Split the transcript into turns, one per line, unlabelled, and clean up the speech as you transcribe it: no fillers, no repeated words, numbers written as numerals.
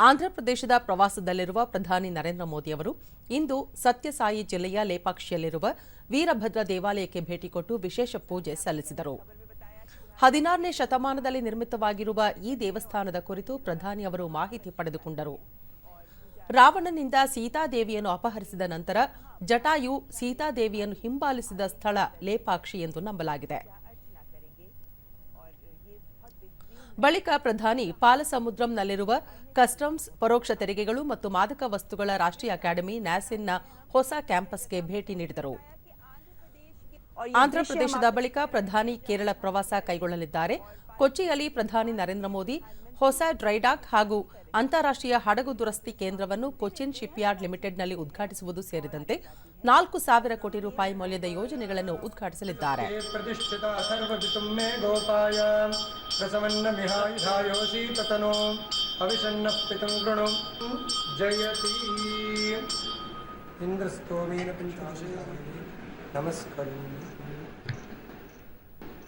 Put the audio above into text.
ಆಂಧ್ರಪ್ರದೇಶದ ಪ್ರವಾಸದಲ್ಲಿರುವ ಪ್ರಧಾನಿ ನರೇಂದ್ರ ಮೋದಿ ಅವರು ಇಂದು ಸತ್ಯಸಾಯಿ ಜಿಲ್ಲೆಯ ಲೇಪಾಕ್ಷಿಯಲ್ಲಿರುವ ವೀರಭದ್ರ ದೇವಾಲಯಕ್ಕೆ ಭೇಟಿ ಕೊಟ್ಟು ವಿಶೇಷ ಪೂಜೆ ಸಲ್ಲಿಸಿದರು. 16ನೇ ಶತಮಾನದಲ್ಲಿ ನಿರ್ಮಿತವಾಗಿರುವ ಈ ದೇವಸ್ಥಾನದ ಕುರಿತು ಪ್ರಧಾನಿ ಅವರು ಮಾಹಿತಿ ಪಡೆದುಕೊಂಡರು. ರಾವಣನಿಂದ ಸೀತಾದೇವಿಯನ್ನು ಅಪಹರಿಸಿದ ನಂತರ ಜಟಾಯು ಸೀತಾದೇವಿಯನ್ನು ಹಿಂಬಾಲಿಸಿದ ಸ್ಥಳ ಲೇಪಾಕ್ಷಿ ಎಂದು ನಂಬಲಾಗಿದೆ. ಬಳಿಕ ಪ್ರಧಾನಿ ಪಾಲಸಮುದ್ರಂನಲ್ಲಿರುವ ಕಸ್ಟಮ್ಸ್, ಪರೋಕ್ಷ ತೆರಿಗೆಗಳು ಮತ್ತು ಮಾದಕ ವಸ್ತುಗಳ ರಾಷ್ಟ್ರೀಯ ಅಕಾಡೆಮಿ ನ್ಯಾಸಿನ್ನ ಹೊಸ ಕ್ಯಾಂಪಸ್ಗೆ ಭೇಟಿ ನೀಡಿದರು. ಆಂಧ್ರಪ್ರದೇಶದ ಬಳಿಕ ಪ್ರಧಾನಿ ಕೇರಳ ಪ್ರವಾಸ ಕೈಗೊಳ್ಳಲಿದ್ದಾರೆ. ಕೊಚ್ಚಿಯಲ್ಲಿ ಪ್ರಧಾನಿ ನರೇಂದ್ರ ಮೋದಿ ಹೊಸ ಡ್ರೈಡಾಕ್ ಹಾಗೂ ಅಂತಾರಾಷ್ಟ್ರೀಯ ಹಡಗು ದುರಸ್ತಿ ಕೇಂದ್ರವನ್ನು ಕೊಚ್ಚಿನ್ ಶಿಪ್ಯಾರ್ಡ್ ಲಿಮಿಟೆಡ್ನಲ್ಲಿ ಉದ್ಘಾಟಿಸುವುದು ಸೇರಿದಂತೆ 4,000 ಕೋಟಿ ರೂಪಾಯಿ ಮೌಲ್ಯದ ಯೋಜನೆಗಳನ್ನು ಉದ್ಘಾಟಿಸಲಿದ್ದಾರೆ.
ನಮಸ್ಕಾರ.